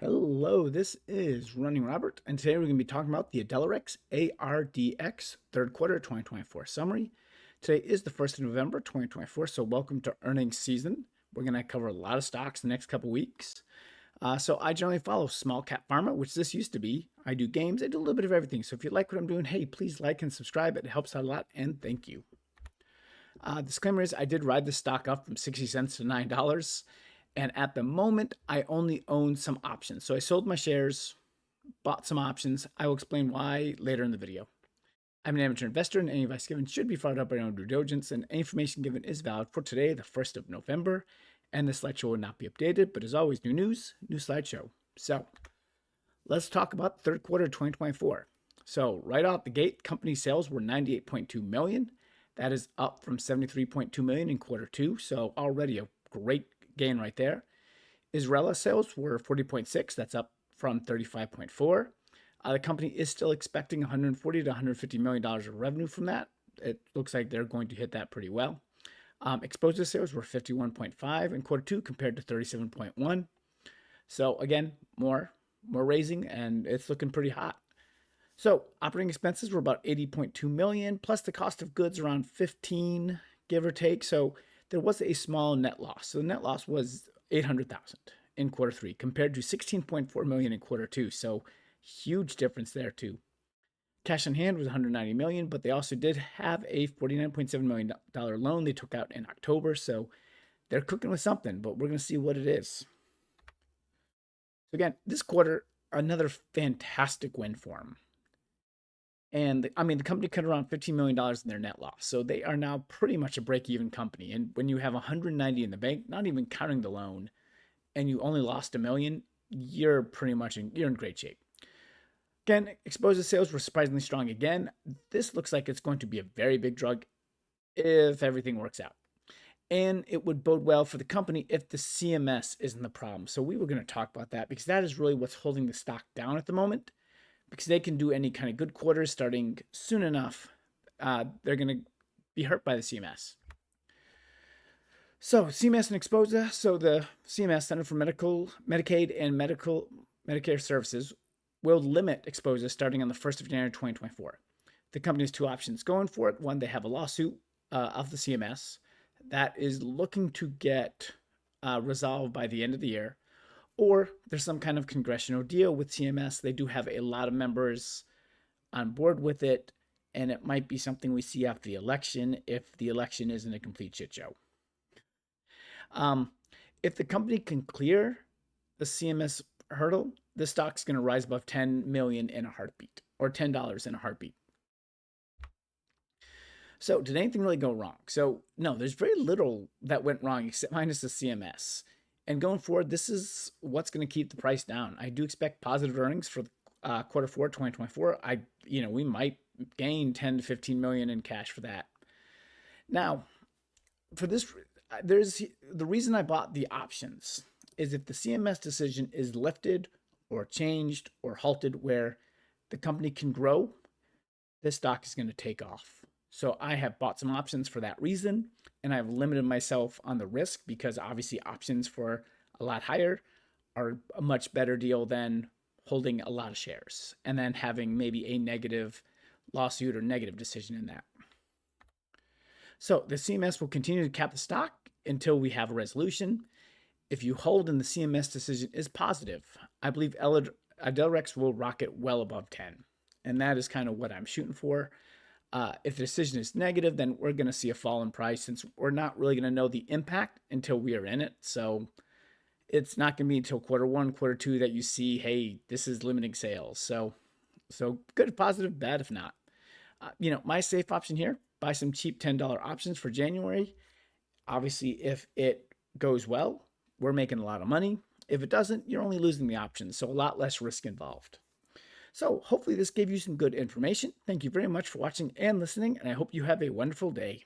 Hello, this is Running Robert, and today we're going to be talking about the Ardelyx ARDX third quarter 2024 summary. Today is the 1st of November 2024, so welcome to earnings season. We're going to cover a lot of stocks the next couple weeks. So I generally follow small cap pharma, which this used to be. I do games, I do a little bit of everything. So if you like what I'm doing, hey, please like and subscribe. It helps out a lot, and thank you. Disclaimer is I did ride this stock up from 60 cents to $9. And at the moment, I only own some options. So I sold my shares, bought some options. I will explain why later in the video. I'm an amateur investor, and any advice given should be followed up by your own due diligence, and any information given is valid for today, the 1st of November, and the slideshow will not be updated, but as always, new news, new slideshow. So let's talk about third quarter 2024. So right out the gate, company sales were $98.2 million. That is up from $73.2 million in quarter two, so already a great gain right there. Israel sales were 40.6. That's up from 35.4. The company is still expecting 140 to 150 million dollars of revenue from that. It looks like they're going to hit that pretty well. Exposure sales were 51.5 in quarter two compared to 37.1. So again, more raising, and it's looking pretty hot. So operating expenses were about 80.2 million, plus the cost of goods around 15, give or take. So there was a small net loss. So the net loss was 800,000 in quarter three compared to 16.4 million in quarter two. So huge difference there too. Cash on hand was 190 million, but they also did have a $49.7 million loan they took out in October. So they're cooking with something, but we're going to see what it is. So again, this quarter, another fantastic win for them. And the company cut around $15 million in their net loss. So they are now pretty much a break-even company. And when you have 190 in the bank, not even counting the loan, and you only lost $1 million, you're pretty much you're in great shape. Again, exposure sales were surprisingly strong again. This looks like it's going to be a very big drug if everything works out. And it would bode well for the company if the CMS isn't the problem. So we were going to talk about that because that is really what's holding the stock down at the moment. Because they can do any kind of good quarters starting soon enough, they're going to be hurt by the CMS. So CMS and exposure. So the CMS, Center for Medicaid and Medicare Services, will limit exposure starting on the 1st of January 2024. The company has two options going for it. One, they have a lawsuit of the CMS that is looking to get resolved by the end of the year. Or there's some kind of congressional deal with CMS. They do have a lot of members on board with it, and it might be something we see after the election if the election isn't a complete shit show. If the company can clear the CMS hurdle, the stock's going to rise above 10 million in a heartbeat, or $10 in a heartbeat. So did anything really go wrong? So no, there's very little that went wrong except minus the CMS. And going forward, this is what's going to keep the price down. I do expect positive earnings for quarter four 2024. We might gain 10 to 15 million in cash for that. Now, for this, there's the reason I bought the options is if the CMS decision is lifted or changed or halted where the company can grow, this stock is going to take off. So I have bought some options for that reason, and I've limited myself on the risk because obviously options for a lot higher are a much better deal than holding a lot of shares and then having maybe a negative lawsuit or negative decision in that. So the CMS will continue to cap the stock until we have a resolution. If you hold and the CMS decision is positive, I believe Ardelyx will rocket well above 10. And that is kind of what I'm shooting for. If the decision is negative, then we're going to see a fall in price since we're not really going to know the impact until we are in it. So it's not going to be until quarter one, quarter two that you see, hey, this is limiting sales. So good if positive, bad if not. My safe option here, buy some cheap $10 options for January. Obviously, if it goes well, we're making a lot of money. If it doesn't, you're only losing the options. So a lot less risk involved. So hopefully this gave you some good information. Thank you very much for watching and listening, and I hope you have a wonderful day.